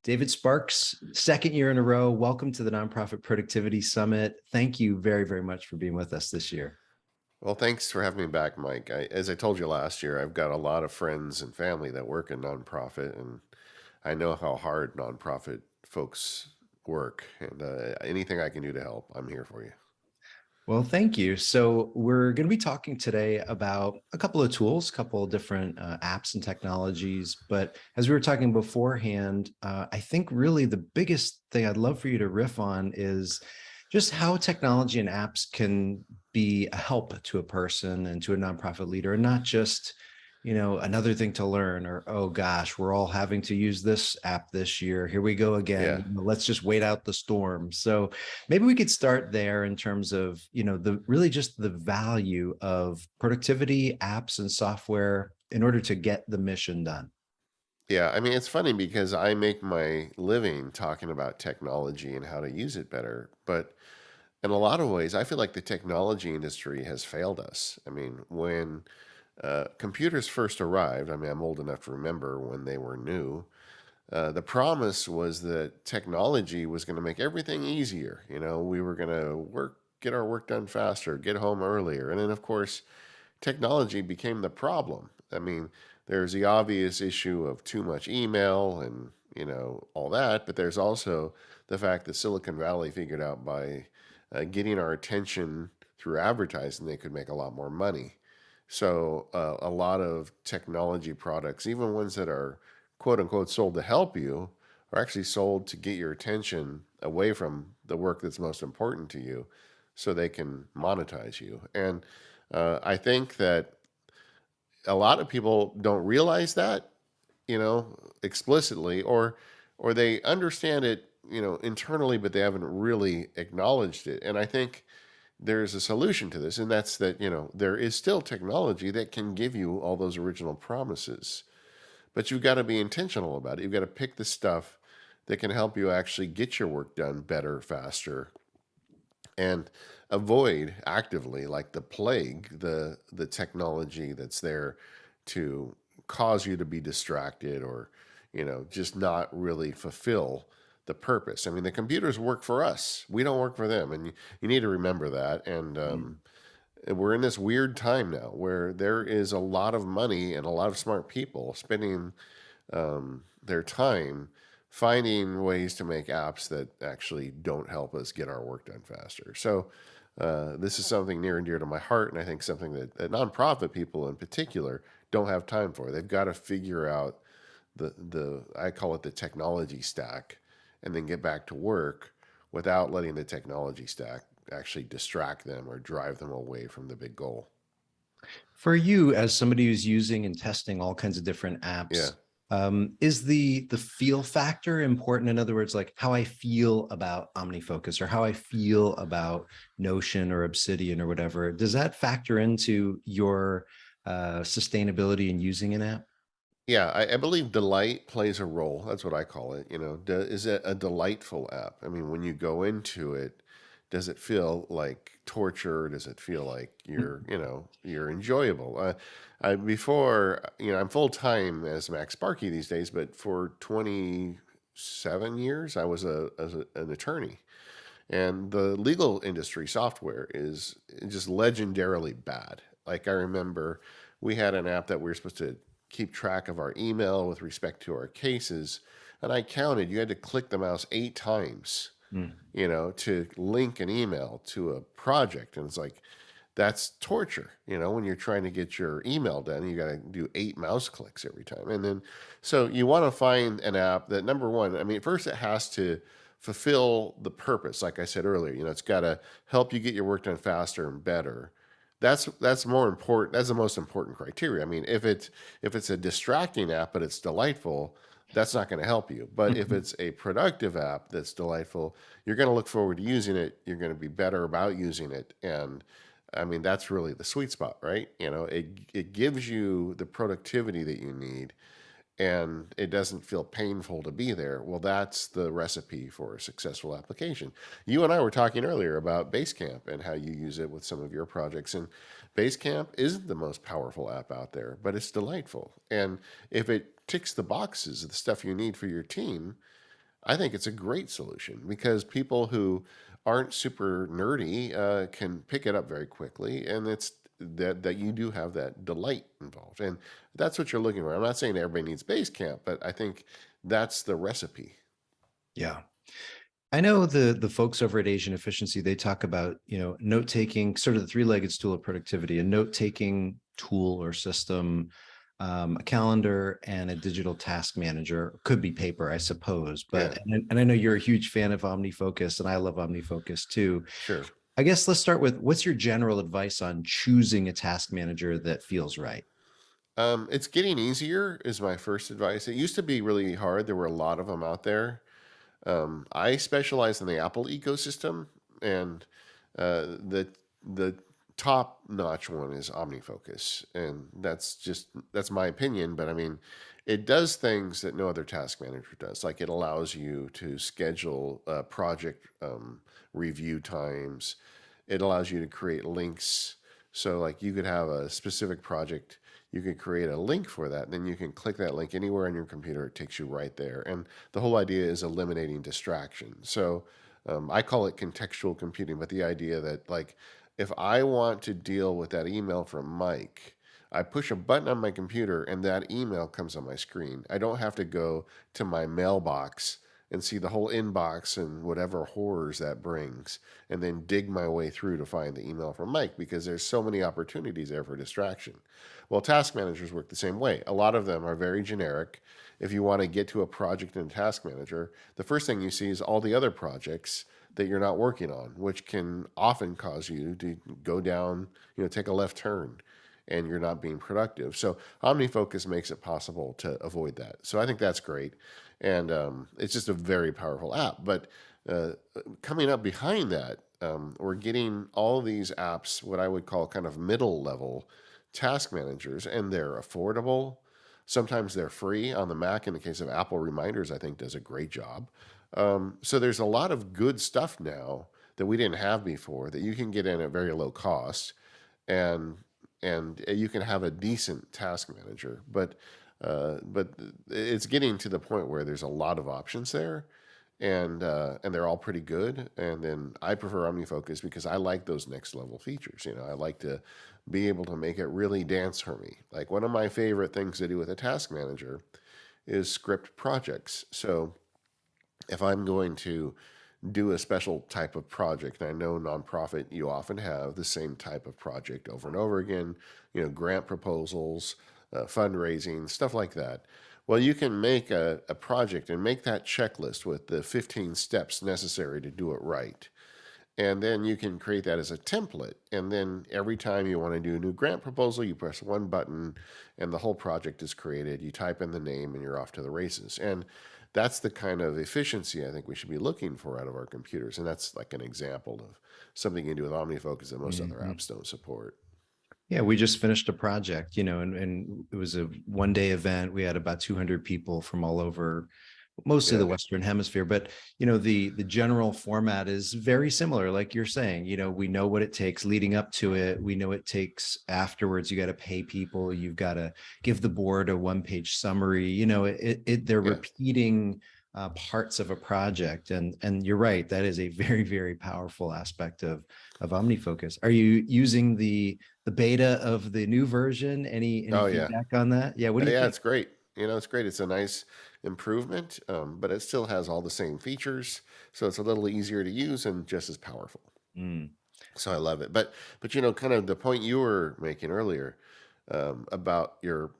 David Sparks, second year in a row. Welcome to the Nonprofit Productivity Summit. Thank you very, very much for being with us this year. Well, thanks for having me back, Mike. As I told you last year, I've got a lot of friends and family that work in nonprofit, and I know how hard nonprofit folks work. And anything I can do to help, I'm here for you. Well, thank you. So, we're going to be talking today about a couple of tools, a couple of different apps and technologies. But as we were talking beforehand, I think really the biggest thing I'd love for you to riff on is just how technology and apps can be a help to a person and to a nonprofit leader, and not just another thing to learn, or oh gosh, we're all having to use this app this year, here we go again. Yeah. Let's just wait out the storm. So maybe we could start there in terms of the really just the value of productivity apps and software in order to get the mission done. Yeah. I mean, it's funny because I make my living talking about technology and how to use it better. But in a lot of ways, I feel like the technology industry has failed us. I mean, when computers first arrived, I mean, I'm old enough to remember when they were new. The promise was that technology was going to make everything easier. We were going to get our work done faster, get home earlier. And then, of course, technology became the problem. I mean, there's the obvious issue of too much email and, all that. But there's also the fact that Silicon Valley figured out by getting our attention through advertising, they could make a lot more money. So a lot of technology products, even ones that are quote unquote sold to help you, are actually sold to get your attention away from the work that's most important to you so they can monetize you. And I think that a lot of people don't realize that, explicitly, or they understand it, internally, but they haven't really acknowledged it. And I think there's a solution to this, and that's that, there is still technology that can give you all those original promises, but you've got to be intentional about it. You've got to pick the stuff that can help you actually get your work done better, faster, and avoid actively, like the plague, the technology that's there to cause you to be distracted or, just not really fulfill the purpose. I mean, the computers work for us. We don't work for them, and you need to remember that. And we're in this weird time now where there is a lot of money and a lot of smart people spending their time finding ways to make apps that actually don't help us get our work done faster. So, this is something near and dear to my heart, and I think something that nonprofit people in particular don't have time for. They've got to figure out the I call it the technology stack, and then get back to work without letting the technology stack actually distract them or drive them away from the big goal. For you, as somebody who's using and testing all kinds of different Yeah. apps, is the feel factor important? In other words, like how I feel about OmniFocus or how I feel about Notion or Obsidian or whatever, does that factor into your sustainability in using an app? Yeah, I believe delight plays a role. That's what I call it. Is it a delightful app? I mean, when you go into it, does it feel like torture? Does it feel like you're enjoyable? I'm full time as Max Sparky these days, but for 27 years, I was an attorney, and the legal industry software is just legendarily bad. Like I remember, we had an app that we were supposed to keep track of our email with respect to our cases. And I counted, you had to click the mouse 8 times, Mm. to link an email to a project. And it's like, that's torture, when you're trying to get your email done, you got to do 8 mouse clicks every time. And then, so you want to find an app that, number one, I mean, first it has to fulfill the purpose. Like I said earlier, it's got to help you get your work done faster and better. That's more important. That's the most important criteria. I mean, if it's a distracting app but it's delightful, that's not going to help you. But if it's a productive app that's delightful, you're going to look forward to using it. You're going to be better about using it, and I mean, that's really the sweet spot, right? It gives you the productivity that you need, and it doesn't feel painful to be there. Well, that's the recipe for a successful application. You and I were talking earlier about Basecamp and how you use it with some of your projects. And Basecamp isn't the most powerful app out there, but it's delightful. And if it ticks the boxes of the stuff you need for your team, I think it's a great solution because people who aren't super nerdy can pick it up very quickly, and it's that you do have that delight involved, and that's what you're looking for. I'm not saying everybody needs Basecamp, but I think that's the recipe. Yeah. I know the folks over at Asian Efficiency, they talk about, note taking, sort of the three-legged stool of productivity, a note taking tool or system, a calendar, and a digital task manager. Could be paper, I suppose. Yeah, And I know you're a huge fan of OmniFocus, and I love OmniFocus too. sure. I guess let's start with, what's your general advice on choosing a task manager that feels right? It's getting easier is my first advice. It used to be really hard. There were a lot of them out there. I specialize in the Apple ecosystem, and the top notch one is OmniFocus, and that's my opinion. But I mean, it does things that no other task manager does. Like it allows you to schedule project review times. It allows you to create links. So like you could have a specific project, you could create a link for that, and then you can click that link anywhere on your computer. It takes you right there. And the whole idea is eliminating distraction. So I call it contextual computing, but the idea that like if I want to deal with that email from Mike, I push a button on my computer and that email comes on my screen. I don't have to go to my mailbox and see the whole inbox and whatever horrors that brings, and then dig my way through to find the email from Mike because there's so many opportunities there for distraction. Well, task managers work the same way. A lot of them are very generic. If you want to get to a project in a task manager, the first thing you see is all the other projects that you're not working on, which can often cause you to go down, take a left turn and you're not being productive. So OmniFocus makes it possible to avoid that. So I think that's great. And it's just a very powerful app. But uh, coming up behind that, we're getting all these apps, what I would call kind of middle level task managers, and they're affordable. Sometimes they're free on the Mac. In the case of Apple Reminders, I think does a great job. So there's a lot of good stuff now that we didn't have before that you can get in at very low cost, and you can have a decent task manager. But it's getting to the point where there's a lot of options there, and they're all pretty good. And then I prefer OmniFocus because I like those next level features. I like to be able to make it really dance for me. Like one of my favorite things to do with a task manager is script projects. So if I'm going to do a special type of project, and I know nonprofit, you often have the same type of project over and over again, grant proposals, fundraising, stuff like that. Well, you can make a project and make that checklist with the 15 steps necessary to do it right. And then you can create that as a template. And then every time you want to do a new grant proposal, you press one button and the whole project is created. You type in the name and you're off to the races. And that's the kind of efficiency I think we should be looking for out of our computers. And that's like an example of something you can do with OmniFocus that most other Mhm. apps don't support. Yeah, we just finished a project, and it was a 1 day event. We had about 200 people from all over, mostly Yeah. the Western Hemisphere. But the general format is very similar, like you're saying. We know what it takes leading up to it. We know it takes afterwards. You got to pay people. You've got to give the board a one-page summary. They're Yeah. repeating parts of a project, and you're right. That is a very, very powerful aspect of OmniFocus. Are you using the beta of the new version? Any Oh, yeah. feedback on that? Yeah, what do you Yeah, think? it's great. It's great. It's a nice improvement, but it still has all the same features. So it's a little easier to use and just as powerful. Mm, So I love it. But kind of the point you were making earlier about your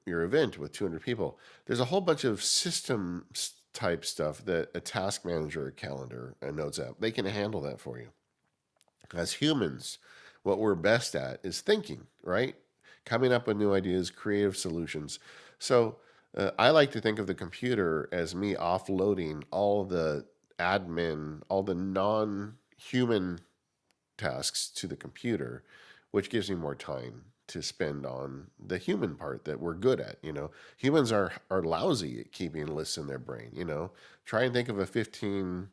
event with 200 people. There's a whole bunch of system type stuff that a task manager, a calendar, a notes app, they can handle that for you. As humans, what we're best at is thinking, right? Coming up with new ideas, creative solutions. So I like to think of the computer as me offloading all the admin, all the non-human tasks to the computer, which gives me more time to spend on the human part that we're good at. Humans are lousy at keeping lists in their brain. Try and think of a 15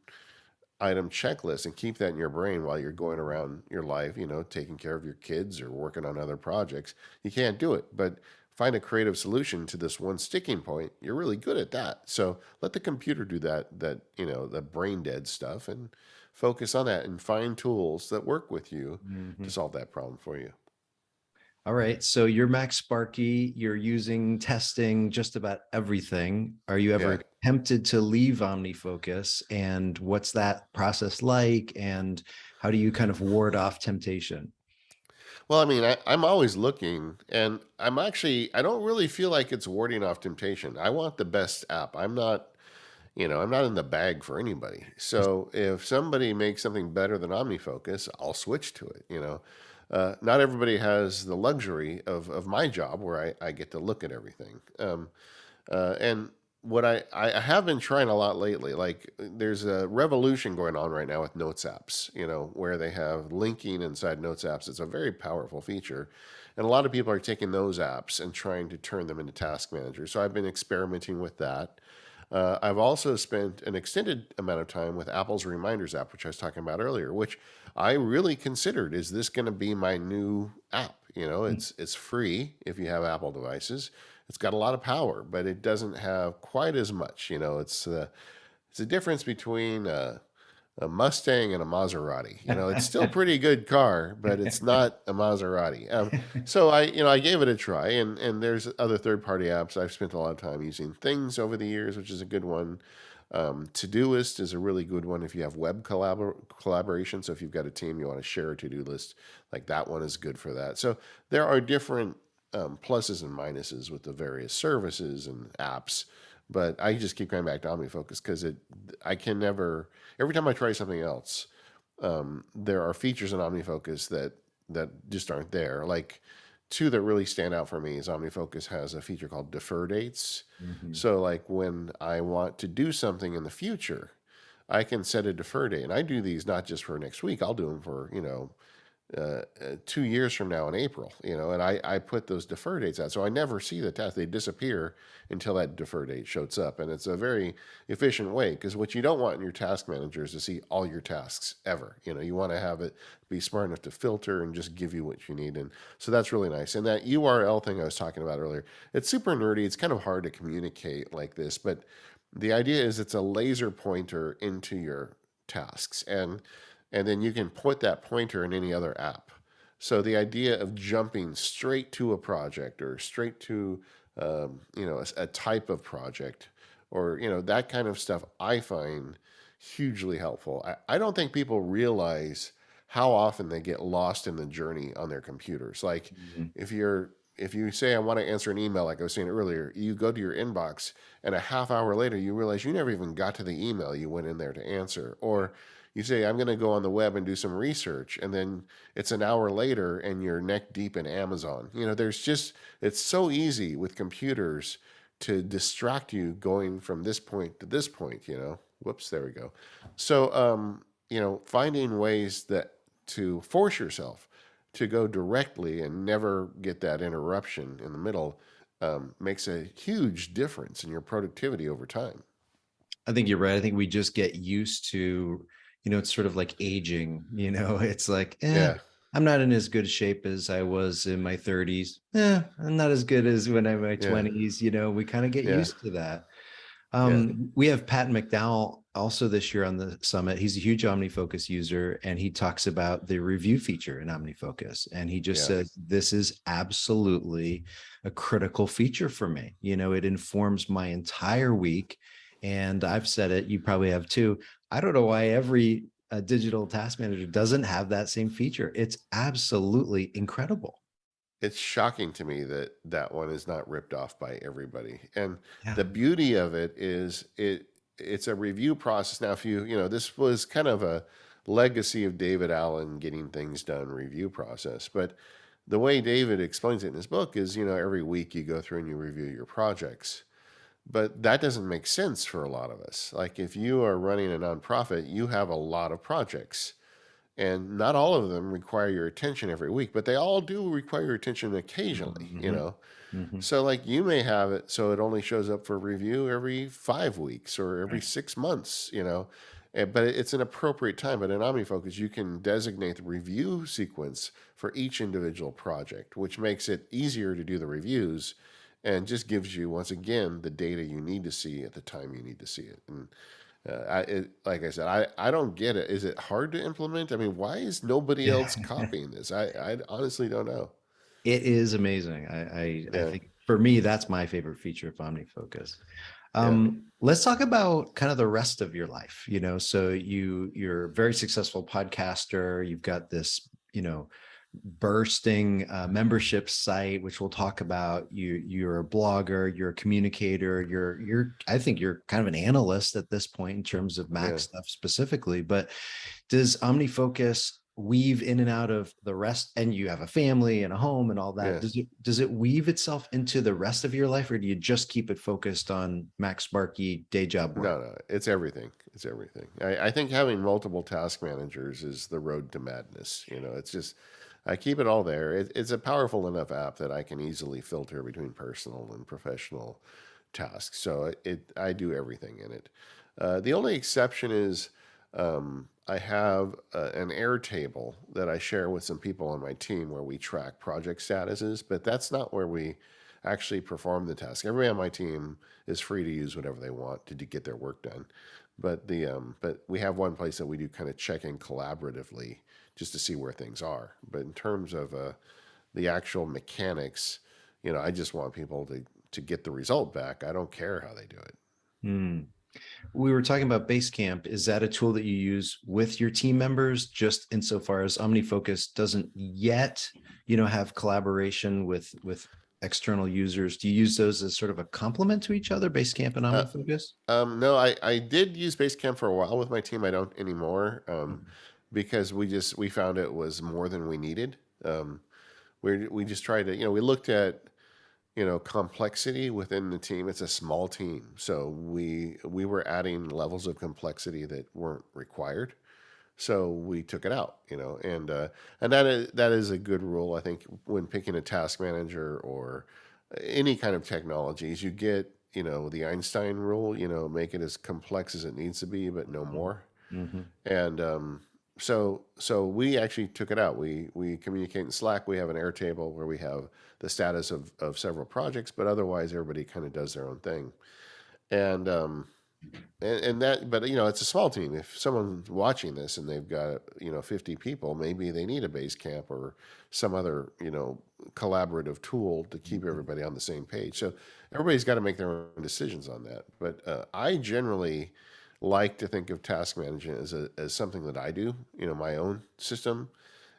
item checklist and keep that in your brain while you're going around your life, taking care of your kids or working on other projects. You can't do it. But find a creative solution to this one sticking point, you're really good at that. So let the computer do the brain dead stuff, and focus on that and find tools that work with you to Mhm. solve that problem for you. All right. So you're Max Sparky, you're using testing just about everything. Are you Yeah. ever tempted to leave OmniFocus? And what's that process like? And how do you kind of ward off temptation? Well, I mean, I'm always looking, and I don't really feel like it's warding off temptation. I want the best app. I'm not in the bag for anybody. So if somebody makes something better than OmniFocus, I'll switch to it. Not everybody has the luxury of my job where I get to look at everything. And what I have been trying a lot lately, like there's a revolution going on right now with Notes apps, where they have linking inside Notes apps. It's a very powerful feature. And a lot of people are taking those apps and trying to turn them into task managers. So I've been experimenting with that. I've also spent an extended amount of time with Apple's Reminders app, which I was talking about earlier, which I really considered, is this going to be my new app? It's free if you have Apple devices. It's got a lot of power, but it doesn't have quite as much. It's a difference between a Mustang and a Maserati. It's still a pretty good car, but it's not a Maserati. So I gave it a try, and there's other third-party apps I've spent a lot of time using. Things over the years, which is a good one. Todoist is a really good one if you have web collaboration. So if you've got a team, you want to share a to-do list, like that one is good for that. So there are different pluses and minuses with the various services and apps. But I just keep coming back to OmniFocus because I can never, every time I try something else, there are features in OmniFocus that just aren't there. Like two that really stand out for me is OmniFocus has a feature called defer dates. Mhm. So like when I want to do something in the future, I can set a defer date, and I do these not just for next week. I'll do them for 2 years from now in April, and I put those defer dates out. So I never see the task. They disappear until that defer date shows up. And it's a very efficient way, because what you don't want in your task manager is to see all your tasks ever. You want to have it be smart enough to filter and just give you what you need. And so that's really nice. And that URL thing I was talking about earlier, it's super nerdy. It's kind of hard to communicate like this, but the idea is it's a laser pointer into your tasks. And then you can put that pointer in any other app. So the idea of jumping straight to a project, or straight to a type of project, or that kind of stuff, I find hugely helpful. I don't think people realize how often they get lost in the journey on their computers. Like Mhm. if you say, I want to answer an email, like I was saying earlier, you go to your inbox, and a half hour later you realize you never even got to the email you went in there to answer. Or you say, I'm going to go on the web and do some research, and then it's an hour later and you're neck deep in Amazon. It's so easy with computers to distract you going from this point to this point. Whoops, there we go. So finding ways that to force yourself to go directly and never get that interruption in the middle makes a huge difference in your productivity over time. I think you're right. I think we just get used to, it's sort of like aging, it's like, Yeah, I'm not in as good shape as I was in my 30s. I'm not as good as when I'm in my yeah, 20s. We kind of get yeah, used to that. yeah, We have Pat McDowell also this year on the summit. He's a huge OmniFocus user, and he talks about the review feature in OmniFocus. And he just yeah. says, this is absolutely a critical feature for me. It informs my entire week. And I've said it, you probably have too. I don't know why every digital task manager doesn't have that same feature. It's absolutely incredible. It's shocking to me that that one is not ripped off by everybody. And Yeah. the beauty of it is it's a review process. Now, if this was kind of a legacy of David Allen getting things done review process, but the way David explains it in his book is, every week you go through and you review your projects. But that doesn't make sense for a lot of us. Like if you are running a nonprofit, you have a lot of projects, and not all of them require your attention every week, but they all do require your attention occasionally, Mhm. Mhm. so like you may have it so it only shows up for review every 5 weeks or every 6 months, But it's an appropriate time. But in OmniFocus, you can designate the review sequence for each individual project, which makes it easier to do the reviews and just gives you, once again, the data you need to see at the time you need to see it. And like I said, I don't get it. Is it hard to implement? I mean, why is nobody else copying this? I honestly don't know. It is amazing. I Yeah, think for me, that's my favorite feature of OmniFocus. yeah, Let's talk about kind of the rest of your life. So you're a very successful podcaster. You've got this, bursting membership site, which we'll talk about. You're a blogger, you're a communicator, I think you're kind of an analyst at this point in terms of Mac yeah. stuff specifically. But does OmniFocus weave in and out of the rest, and you have a family and a home and all that? Yes. Does it weave itself into the rest of your life, or do you just keep it focused on Mac Sparky day job work? No, no, it's everything. It's everything. I think having multiple task managers is the road to madness. It's just, I keep it all there. It's a powerful enough app that I can easily filter between personal and professional tasks. So I do everything in it. The only exception is I have an Airtable that I share with some people on my team where we track project statuses, but that's not where we actually perform the task. Everybody on my team is free to use whatever they want to get their work done. But we have one place that we do kind of check in collaboratively just to see where things are. But in terms of the actual mechanics, I just want people to get the result back. I don't care how they do it. Hmm. We were talking about Basecamp. Is that a tool that you use with your team members, just insofar as OmniFocus doesn't yet, have collaboration with external users? Do you use those as sort of a complement to each other, Basecamp and Uh, OmniFocus? no, I did use Basecamp for a while with my team. I don't anymore, because we found it was more than we needed. We just tried to, we looked at, complexity within the team. It's a small team, so we were adding levels of complexity that weren't required. So we took it out, and that is a good rule. I think when picking a task manager or any kind of technologies, you get, the Einstein rule, make it as complex as it needs to be, but no more. Mm-hmm. And so we actually took it out. We communicate in Slack. We have an Airtable where we have the status of several projects, but otherwise everybody kind of does their own thing. And that, but it's a small team. If someone's watching this and they've got 50 people, maybe they need a Basecamp or some other collaborative tool to keep everybody on the same page. So everybody's got to make their own decisions on that. But I generally like to think of task management as something that I do, my own system.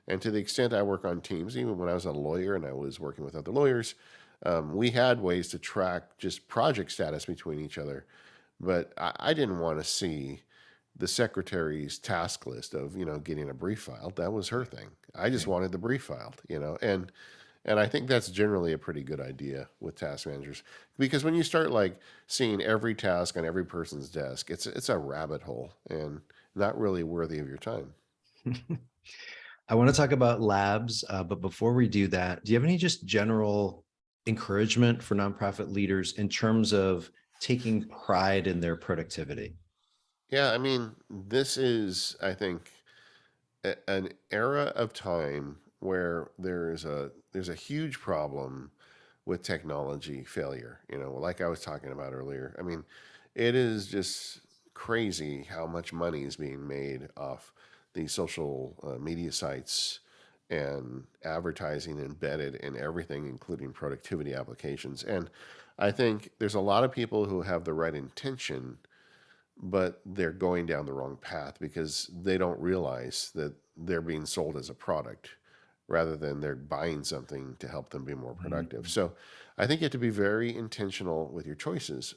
And to the extent I work on teams, even when I was a lawyer and I was working with other lawyers, we had ways to track just project status between each other. But I didn't want to see the secretary's task list of, getting a brief filed. That was her thing. I just wanted the brief filed, and I think that's generally a pretty good idea with task managers, because when you start like seeing every task on every person's desk, it's a rabbit hole and not really worthy of your time. I want to talk about labs, but before we do that, do you have any just general encouragement for nonprofit leaders in terms of taking pride in their productivity? Yeah, I mean, this is, I think, an era of time where there's a huge problem with technology failure. Like I was talking about earlier. I mean, it is just crazy how much money is being made off these social media sites and advertising embedded in everything, including productivity applications. And I think there's a lot of people who have the right intention, but they're going down the wrong path because they don't realize that they're being sold as a product rather than they're buying something to help them be more productive. Mhm. So I think you have to be very intentional with your choices.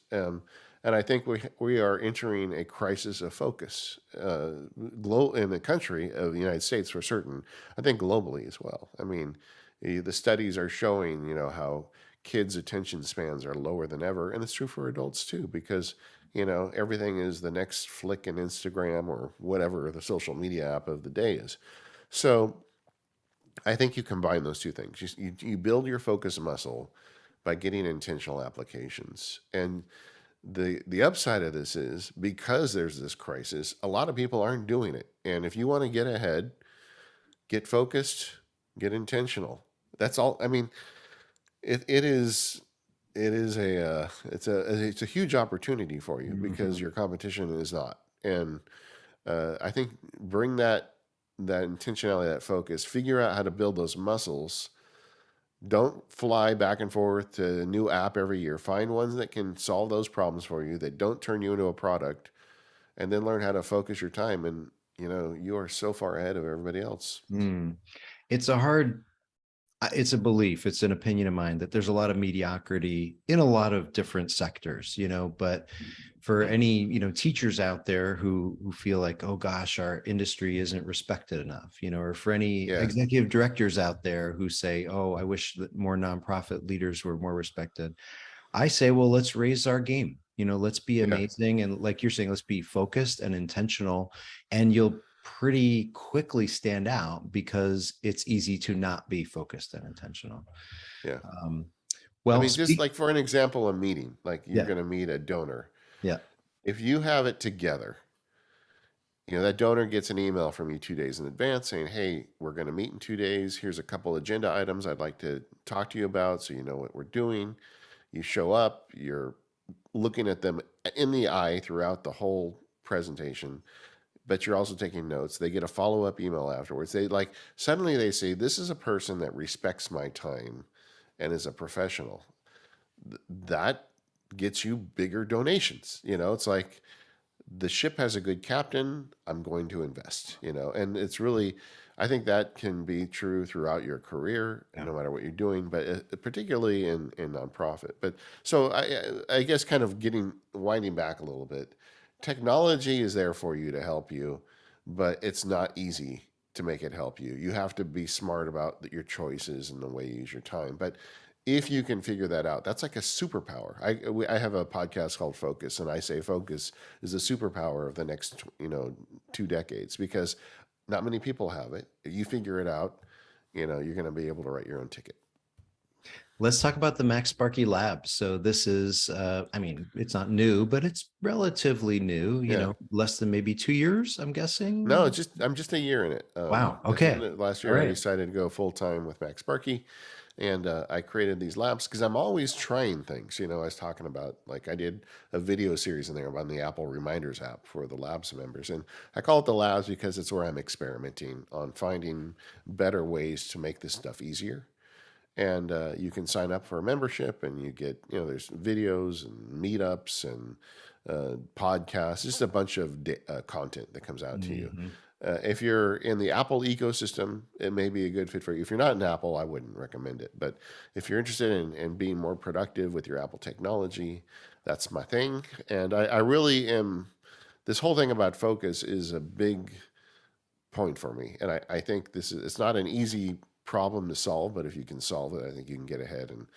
And I think we are entering a crisis of focus in the country of the United States for certain. I think globally as well. I mean, the studies are showing, how kids' attention spans are lower than ever. And it's true for adults too, because everything is the next flick in Instagram or whatever the social media app of the day is. So I think you combine those two things. You build your focus muscle by getting intentional applications. And The upside of this is because there's this crisis, a lot of people aren't doing it. And if you want to get ahead, get focused, get intentional. That's all. I mean, it is it's a huge opportunity for you because Mhm. your competition is not. And I think bring that intentionality, that focus, figure out how to build those muscles. Don't fly back and forth to a new app every year. Find ones that can solve those problems for you, that don't turn you into a product, and then learn how to focus your time. And you are so far ahead of everybody else. Mm. It's a hard it's a belief, it's an opinion of mine that there's a lot of mediocrity in a lot of different sectors, but for any, teachers out there who feel like, oh gosh, our industry isn't respected enough, or for any Yeah, executive directors out there who say, oh, I wish that more nonprofit leaders were more respected. I say, well, let's raise our game. Let's be yeah, amazing. And like you're saying, let's be focused and intentional. And you'll pretty quickly stand out because it's easy to not be focused and intentional. yeah. Um, I well, mean, just speak. like for an example, a meeting, like you're Yeah. going to meet a donor. Yeah. If you have it together, that donor gets an email from you 2 days in advance saying, hey, we're going to meet in 2 days. Here's a couple agenda items I'd like to talk to you about so you know what we're doing. You show up, you're looking at them in the eye throughout the whole presentation, but you're also taking notes. They get a follow-up email afterwards. They suddenly they say, this is a person that respects my time and is a professional. That gets you bigger donations. It's like the ship has a good captain. I'm going to invest, and it's really, I think that can be true throughout your career, Yeah. no matter what you're doing, but particularly in nonprofit. But so I guess kind of winding back a little bit, technology is there for you to help you, but it's not easy to make it help you. You have to be smart about your choices and the way you use your time. But if you can figure that out, that's like a superpower. I have a podcast called Focus, and I say focus is a superpower of the next 2 decades because not many people have it. If you figure it out, you're going to be able to write your own ticket. Let's talk about the Max Sparky Lab. So this is, I mean, it's not new, but it's relatively new, Yeah. less than maybe 2 years, I'm No, guessing. I'm just a year in it. Wow. At the Okay. end of last All year, I right. decided to go full time with Max Sparky, and I created these labs because I'm always trying things. I was talking about, like, I did a video series in there on the Apple Reminders app for the Labs members, and I call it the Labs because it's where I'm experimenting on finding better ways to make this stuff easier. And you can sign up for a membership, and you get, there's videos and meetups and podcasts, just a bunch of content that comes out to you. Mhm. If you're in the Apple ecosystem, it may be a good fit for you. If you're not in Apple, I wouldn't recommend it. But if you're interested in being more productive with your Apple technology, that's my thing. And I really am. This whole thing about focus is a big point for me. And I think it's not an easy problem to solve, but if you can solve it, I think you can get ahead. And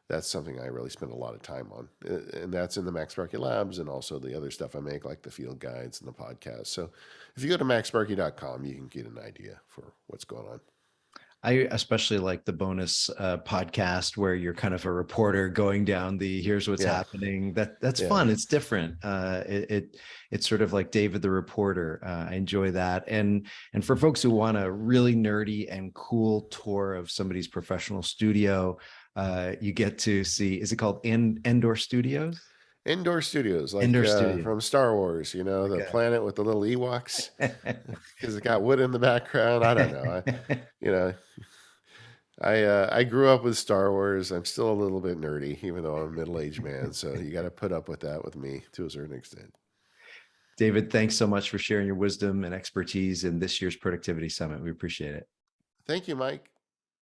that's something I really spend a lot of time on. And that's in the Max Sparky Labs and also the other stuff I make, like the field guides and the podcast. So if you go to maxsparky.com, you can get an idea for what's going on. I especially like the bonus podcast where you're kind of a reporter going down the here's what's Yeah. happening. That's Yeah. fun. It's different. It's sort of like David the reporter. I enjoy that. And for folks who want a really nerdy and cool tour of somebody's professional studio, you get to see. Is it called Endor Studios? Indoor studios, like Endor Studio. from Star Wars, the planet with the little Ewoks, because it got wood in the background. I don't know. You know, I grew up with Star Wars. I'm still a little bit nerdy, even though I'm a middle-aged man. So you got to put up with that with me to a certain extent. David, thanks so much for sharing your wisdom and expertise in this year's Productivity Summit. We appreciate it. Thank you, Mike.